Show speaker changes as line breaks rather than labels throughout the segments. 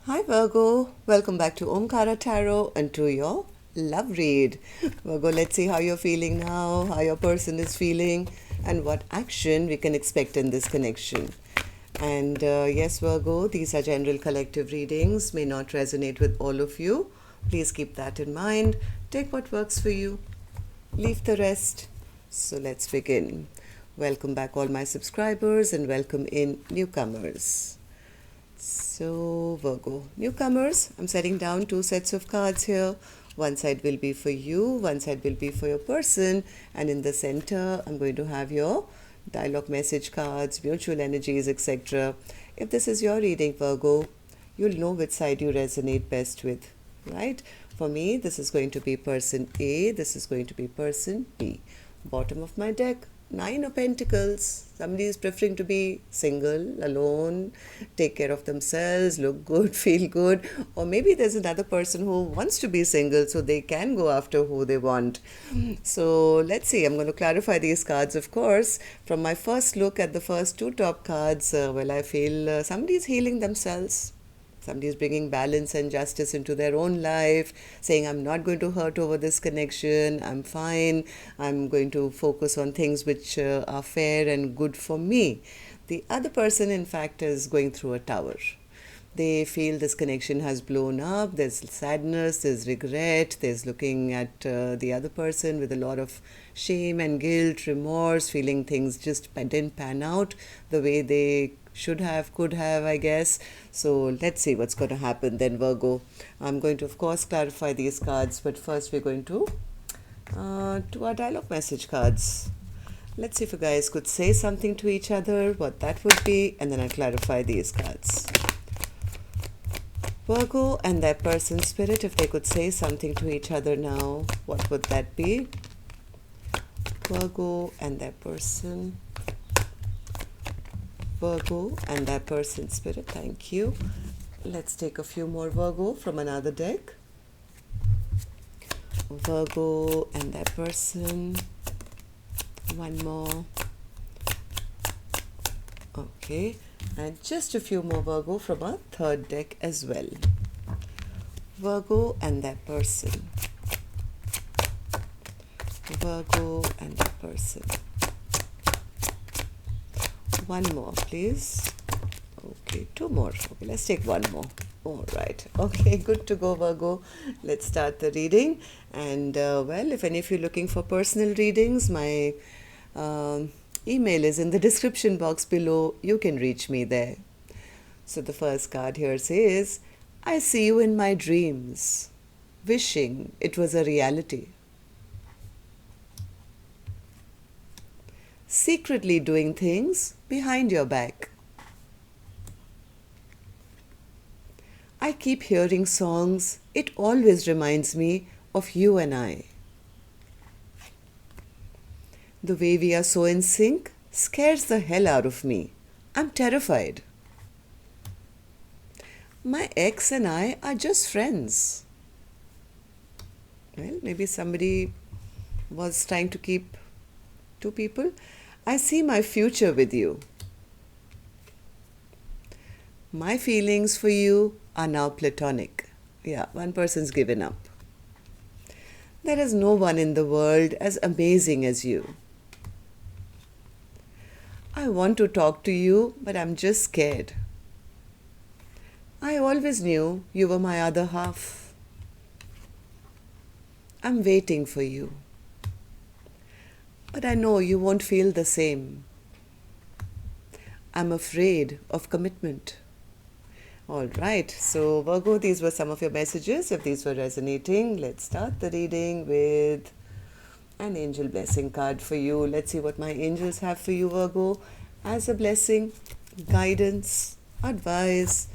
Hi Virgo, welcome back to Omkaratarot and to your love read. Virgo, let's see how you're feeling now, how your person is feeling, and what action we can expect in this connection. And yes, Virgo, these are general collective readings, may not resonate with all of you. Please keep that in mind. Take what works for you, leave the rest. So let's begin. Welcome back, all my subscribers, and welcome in newcomers. So, Virgo, newcomers, I'm setting down two sets of cards here. One side will be for you, one side will be for your person, and in the center, I'm going to have your dialogue message cards, mutual energies, etc. If this is your reading, Virgo, you'll know which side you resonate best with, right? For me, this is going to be person A, this is going to be person B. Bottom of my deck, Nine of Pentacles. Somebody is preferring to be single, alone, take care of themselves, look good, feel good. Or maybe there's another person who wants to be single so they can go after who they want. So let's see. I'm going to clarify these cards, of course. From my first look at the first two top cards, I feel somebody is healing themselves. Somebody is bringing balance and justice into their own life, saying, I'm not going to hurt over this connection, I'm fine, I'm going to focus on things which are fair and good for me. The other person, in fact, is going through a tower. They feel this connection has blown up, there's sadness, there's regret, there's looking at the other person with a lot of shame and guilt, remorse, feeling things just didn't pan out the way they should have, could have, I guess. So let's see what's going to happen then, Virgo. I'm going to, of course, clarify these cards, but first we're going to our dialogue message cards. Let's see if you guys could say something to each other, what that would be, and then I'll clarify these cards. Virgo and their person spirit, if they could say something to each other now, what would that be? Virgo and their person. Virgo and their person spirit, thank you. Let's take a few more, Virgo, from another deck. Virgo and their person. One more. Okay, and just a few more, Virgo, from a third deck as well. Virgo and their person. Virgo and their person. One more, please. Okay, two more. Okay, let's take one more. All right. Okay, good to go, Virgo. Let's start the reading. And if any of you are looking for personal readings, my email is in the description box below. You can reach me there. So the first card here says, I see you in my dreams, wishing it was a reality. Secretly doing things behind your back. I keep hearing songs. It always reminds me of you and I. The way we are so in sync scares the hell out of me. I'm terrified. My ex and I are just friends. Well, maybe somebody was trying to keep two people. I see my future with you. My feelings for you are now platonic. Yeah, one person's given up. There is no one in the world as amazing as you. I want to talk to you, but I'm just scared. I always knew you were my other half. I'm waiting for you. But I know you won't feel the same. I'm afraid of commitment. All right, so Virgo, these were some of your messages. If these were resonating, let's start the reading with an angel blessing card for you. Let's see what my angels have for you, Virgo, as a blessing, guidance, advice,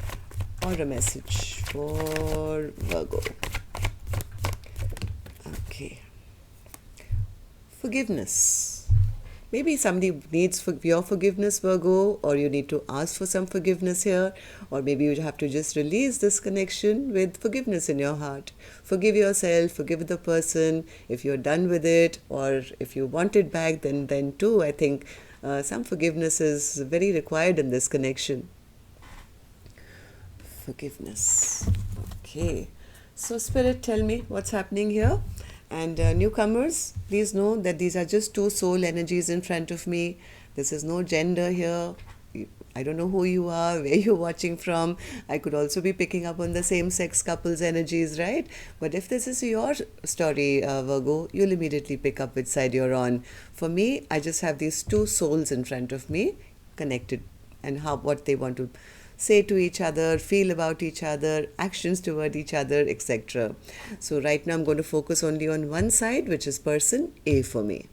or a message for Virgo. Okay. Forgiveness. Maybe somebody needs your forgiveness, Virgo, or you need to ask for some forgiveness here, or maybe you have to just release this connection with forgiveness in your heart. Forgive yourself, forgive the person if you're done with it, or if you want it back, then too, I think some forgiveness is very required in this connection. Forgiveness. Okay. So, Spirit, tell me what's happening here. And newcomers, please know that these are just two soul energies in front of me. This is no gender here. I don't know who you are, where you're watching from. I could also be picking up on the same sex couples' energies, right? But if this is your story, Virgo, you'll immediately pick up which side you're on. For me, I just have these two souls in front of me, connected, and what they want to say to each other, feel about each other, actions toward each other, etc. So right now I'm going to focus only on one side, which is person A for me.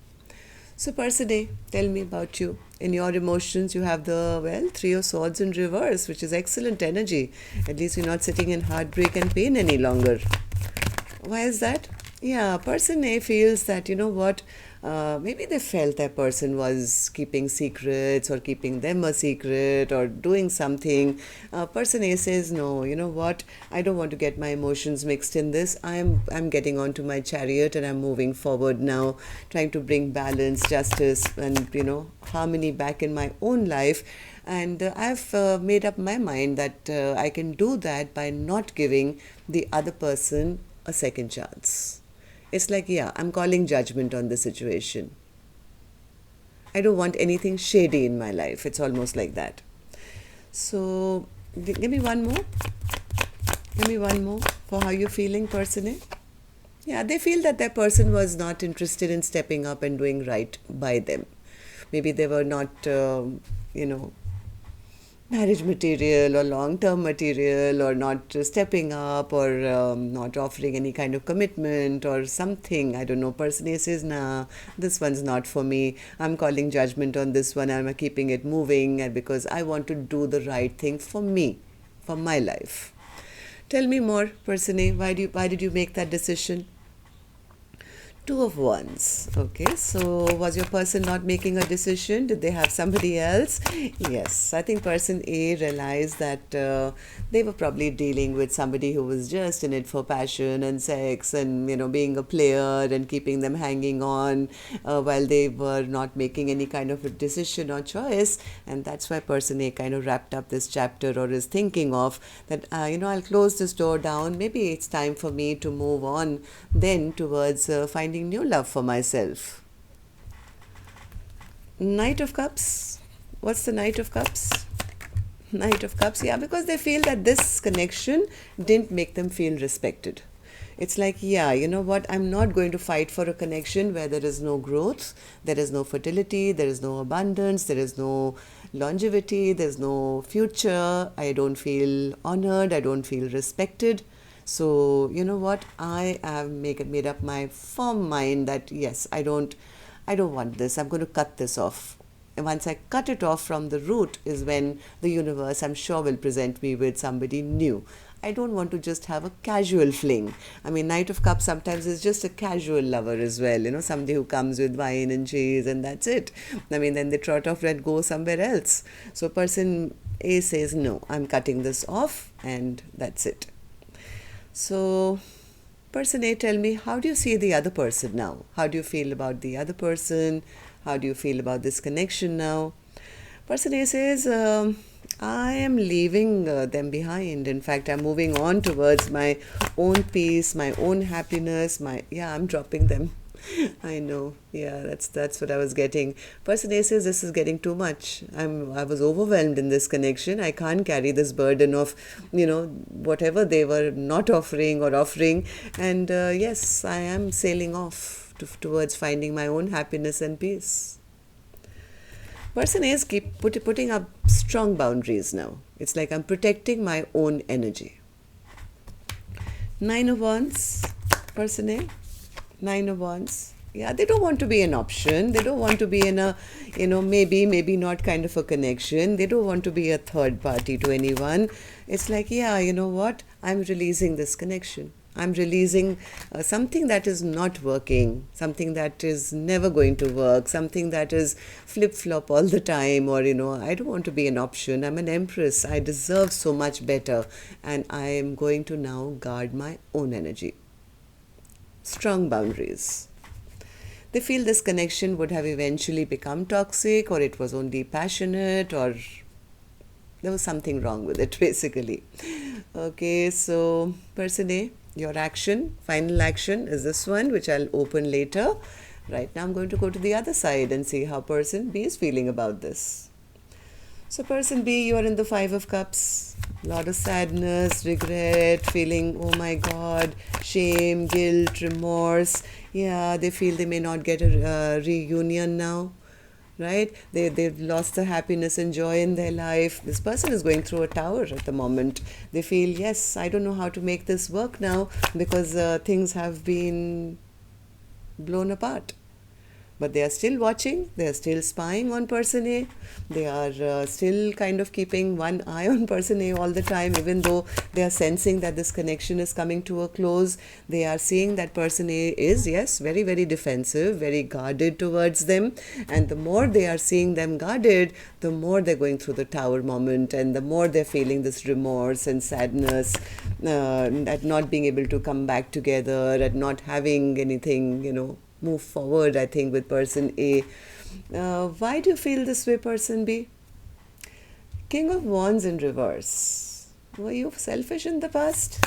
So person A, tell me about you. In your emotions, you have the, Three of Swords in reverse, which is excellent energy. At least you're not sitting in heartbreak and pain any longer. Why is that? Yeah, person A feels that, you know what, maybe they felt that person was keeping secrets or keeping them a secret or doing something. Person A says, no, you know what, I don't want to get my emotions mixed in this. I'm getting onto my chariot and I'm moving forward now, trying to bring balance, justice and, harmony back in my own life. And I've made up my mind that I can do that by not giving the other person a second chance. It's like, I'm calling judgment on the situation. I don't want anything shady in my life. It's almost like that. So, give me one more. Give me one more for how you're feeling, person A. Yeah, they feel that their person was not interested in stepping up and doing right by them. Maybe they were not, marriage material or long-term material, or not stepping up, or not offering any kind of commitment or something. I don't know. Person A says, nah, this one's not for me. I'm calling judgment on this one. I'm keeping it moving, and because I want to do the right thing for me, for my life. Tell me more, person A. Why did you make that decision? Two of Wands. Okay, so was your person not making a decision? Did they have somebody else? Yes, I think person A realized that they were probably dealing with somebody who was just in it for passion and sex and, being a player and keeping them hanging on while they were not making any kind of a decision or choice. And that's why person A kind of wrapped up this chapter, or is thinking of that, I'll close this door down. Maybe it's time for me to move on then towards finding new love for myself. Knight of Cups. What's the Knight of Cups? Knight of Cups, because they feel that this connection didn't make them feel respected. It's like, you know what, I'm not going to fight for a connection where there is no growth, there is no fertility, there is no abundance, there is no longevity, there's no future. I don't feel honored, I don't feel respected. So, you know what, I have made up my firm mind that yes, I don't want this. I'm going to cut this off. And once I cut it off from the root is when the universe, I'm sure, will present me with somebody new. I don't want to just have a casual fling. I mean, Knight of Cups sometimes is just a casual lover as well, somebody who comes with wine and cheese and that's it. I mean, then they trot off and go somewhere else. So person A says, no, I'm cutting this off and that's it. So, person A, tell me, how do you see the other person now? How do you feel about the other person? How do you feel about this connection now? Person A says, I am leaving them behind. In fact, I'm moving on towards my own peace, my own happiness. I'm dropping them. I know. That's what I was getting. Person A says, this is getting too much. I was overwhelmed in this connection. I can't carry this burden of, whatever they were not offering or offering. And yes, I am sailing off towards finding my own happiness and peace. Person A is keep putting up strong boundaries now. It's like I'm protecting my own energy. 9 of Wands, person A. 9 of Wands. They don't want to be an option. They don't want to be in a, maybe not kind of a connection. They don't want to be a third party to anyone. It's like, you know what? I'm releasing this connection. I'm releasing something that is not working, something that is never going to work, something that is flip-flop all the time, or, I don't want to be an option. I'm an empress. I deserve so much better. And I am going to now guard my own energy. Strong boundaries. They feel this connection would have eventually become toxic, or it was only passionate, or There was something wrong with it, basically. Okay, so person A, your action, final action is this one, which I'll open later. Right now I'm going to go to the other side and see how person B is feeling about this. So person B, you are in the Five of Cups. A lot of sadness, regret, feeling, oh my God, shame, guilt, remorse. Yeah, they feel they may not get a reunion now, right? They've lost the happiness and joy in their life. This person is going through a tower at the moment. They feel, yes, I don't know how to make this work now because things have been blown apart. But they are still watching, they are still spying on person A, they are still kind of keeping one eye on person A all the time, even though they are sensing that this connection is coming to a close. They are seeing that person A is, yes, very, very defensive, very guarded towards them. And the more they are seeing them guarded, the more they're going through the tower moment, and the more they're feeling this remorse and sadness at not being able to come back together, at not having anything, move forward, I think, with person A. Why do you feel this way, person B? King of Wands in reverse. Were you selfish in the past?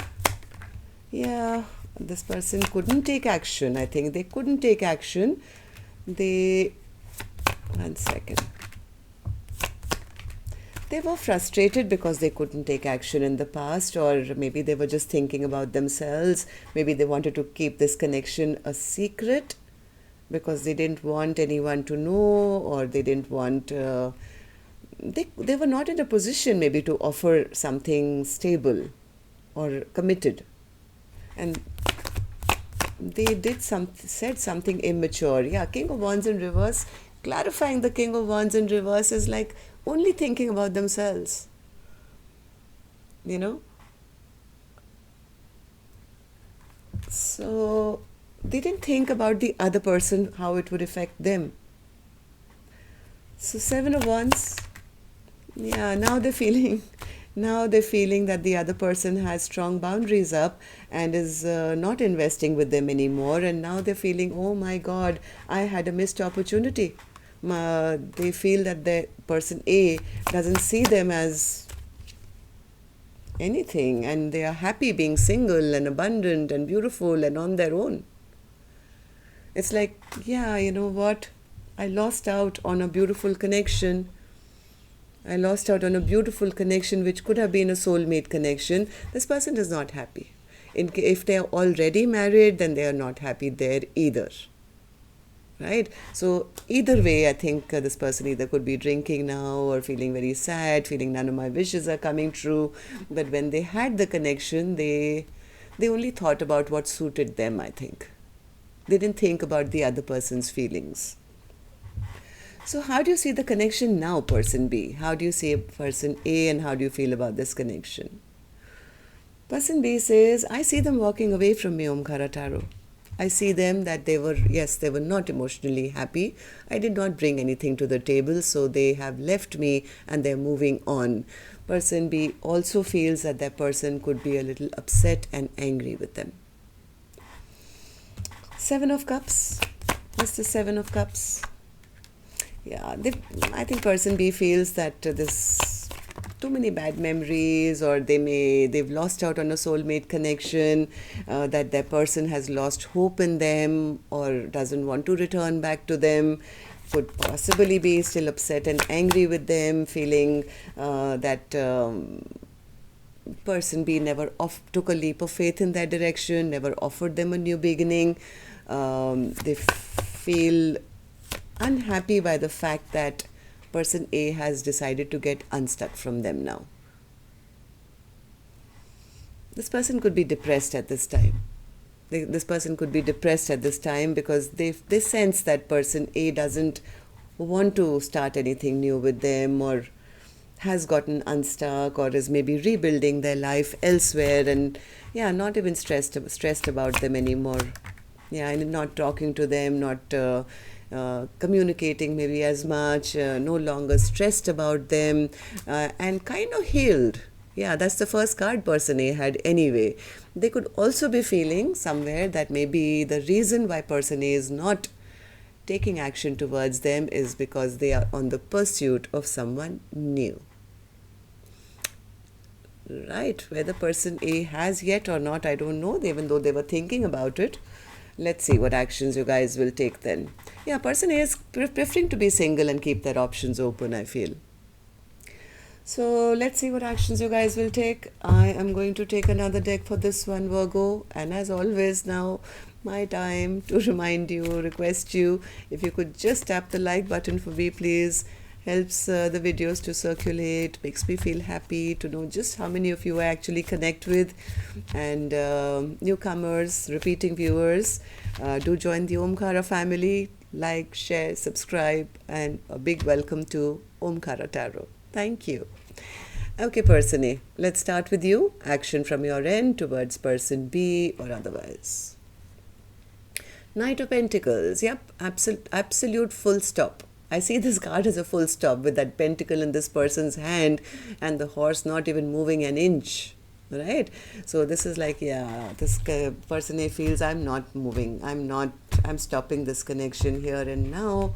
Yeah, this person couldn't take action. I think they couldn't take action. One second. They were frustrated because they couldn't take action in the past, or maybe they were just thinking about themselves. Maybe they wanted to keep this connection a secret because they didn't want anyone to know, or they didn't want, they were not in a position maybe to offer something stable or committed. And they said something immature. Yeah, King of Wands in reverse, clarifying the King of Wands in reverse is like only thinking about themselves, So they didn't think about the other person, how it would affect them. So Seven of Wands, yeah, now they're feeling that the other person has strong boundaries up and is not investing with them anymore. And now they're feeling, oh my God, I had a missed opportunity. They feel that the person A doesn't see them as anything, and they are happy being single and abundant and beautiful and on their own. It's like, yeah, you know what? I lost out on a beautiful connection. I lost out on a beautiful connection which could have been a soulmate connection. This person is not happy. If they are already married, then they are not happy there either. Right? So either way, I think this person either could be drinking now or feeling very sad, feeling none of my wishes are coming true. But when they had the connection, they only thought about what suited them, I think. They didn't think about the other person's feelings. So how do you see the connection now, person B? How do you see person A, and how do you feel about this connection? Person B says, I see them walking away from me, Omkaratarot. I see them that they were not emotionally happy. I did not bring anything to the table, so they have left me and they're moving on. Person B also feels that that person could be a little upset and angry with them. Seven of Cups. What's the Seven of Cups? Yeah, I think person B feels that this too many bad memories, or they've lost out on a soulmate connection, that their person has lost hope in them or doesn't want to return back to them, could possibly be still upset and angry with them, feeling that person B never took a leap of faith in their direction, never offered them a new beginning. They feel unhappy by the fact that person A has decided to get unstuck from them now. This person could be depressed at this time. This person could be depressed at this time because they sense that person A doesn't want to start anything new with them, or has gotten unstuck, or is maybe rebuilding their life elsewhere, and not even stressed about them anymore. And not talking to them, not communicating maybe as much, no longer stressed about them, and kind of healed. That's the first card person A had anyway. They could also be feeling somewhere that maybe the reason why person A is not taking action towards them is because they are on the pursuit of someone new. Right, whether person A has yet or not, I don't know, even though they were thinking about it. Let's see what actions you guys will take then. Yeah, person A is preferring to be single and keep their options open, I feel. So let's see what actions you guys will take. I am going to take another deck for this one, Virgo. And as always, now my time to remind you, request you, if you could just tap the like button for me, please. Helps the videos to circulate, makes me feel happy to know just how many of you I actually connect with. And newcomers, repeating viewers, do join the Omkara family. Like, share, subscribe, and a big welcome to Omkaratarot. Thank you. Okay, person A, let's start with you. Action from your end towards person B or otherwise. Knight of Pentacles. Yep, absolute full stop. I see this card as a full stop with that pentacle in this person's hand and the horse not even moving an inch. Right? So this is like, yeah, this person A feels I'm not moving. I'm stopping this connection here and now.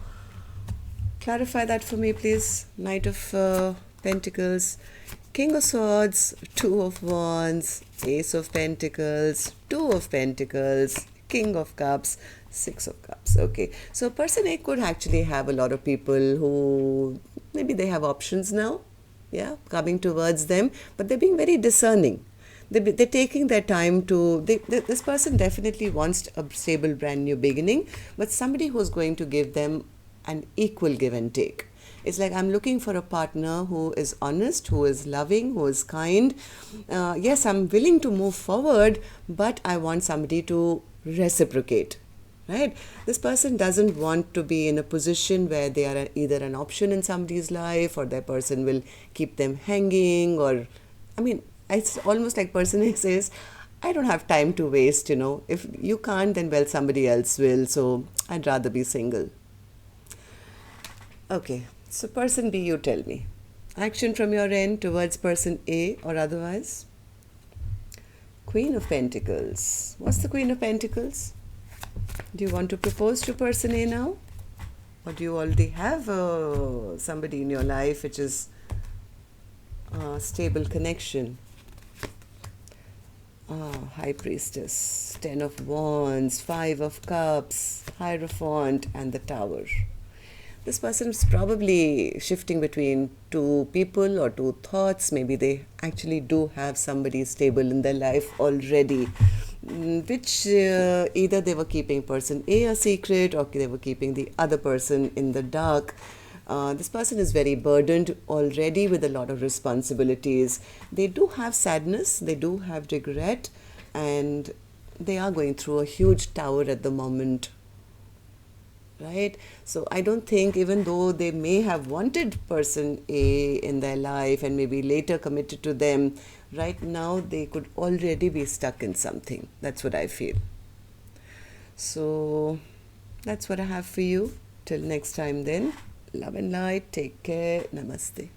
Clarify that for me, please. Knight of Pentacles, King of Swords, Two of Wands, Ace of Pentacles, Two of Pentacles, King of Cups, Six of Cups. Okay, so person A could actually have a lot of people who maybe they have options now, yeah, coming towards them, but they're being very discerning. They're taking their time to, this person definitely wants a stable brand new beginning, but somebody who's going to give them an equal give and take. It's like I'm looking for a partner who is honest, who is loving, who is kind. Yes, I'm willing to move forward, but I want somebody to reciprocate. Right? This person doesn't want to be in a position where they are either an option in somebody's life or their person will keep them hanging, or, I mean, it's almost like person A says, I don't have time to waste, you know. If you can't, then well, somebody else will. So I'd rather be single. Okay, so person B, you tell me. Action from your end towards person A or otherwise. Queen of Pentacles. What's the Queen of Pentacles? Do you want to propose to person A now? Or do you already have somebody in your life which is a stable connection? High Priestess, Ten of Wands, Five of Cups, Hierophant, and the Tower. This person is probably shifting between two people or two thoughts. Maybe they actually do have somebody stable in their life already, which either they were keeping person A a secret or they were keeping the other person in the dark. This person is very burdened already with a lot of responsibilities. They do have sadness, they do have regret, and they are going through a huge tower at the moment. Right? So I don't think, even though they may have wanted person A in their life and maybe later committed to them, right now they could already be stuck in something. That's what I feel. So that's what I have for you. Till next time then. Love and light. Take care. Namaste.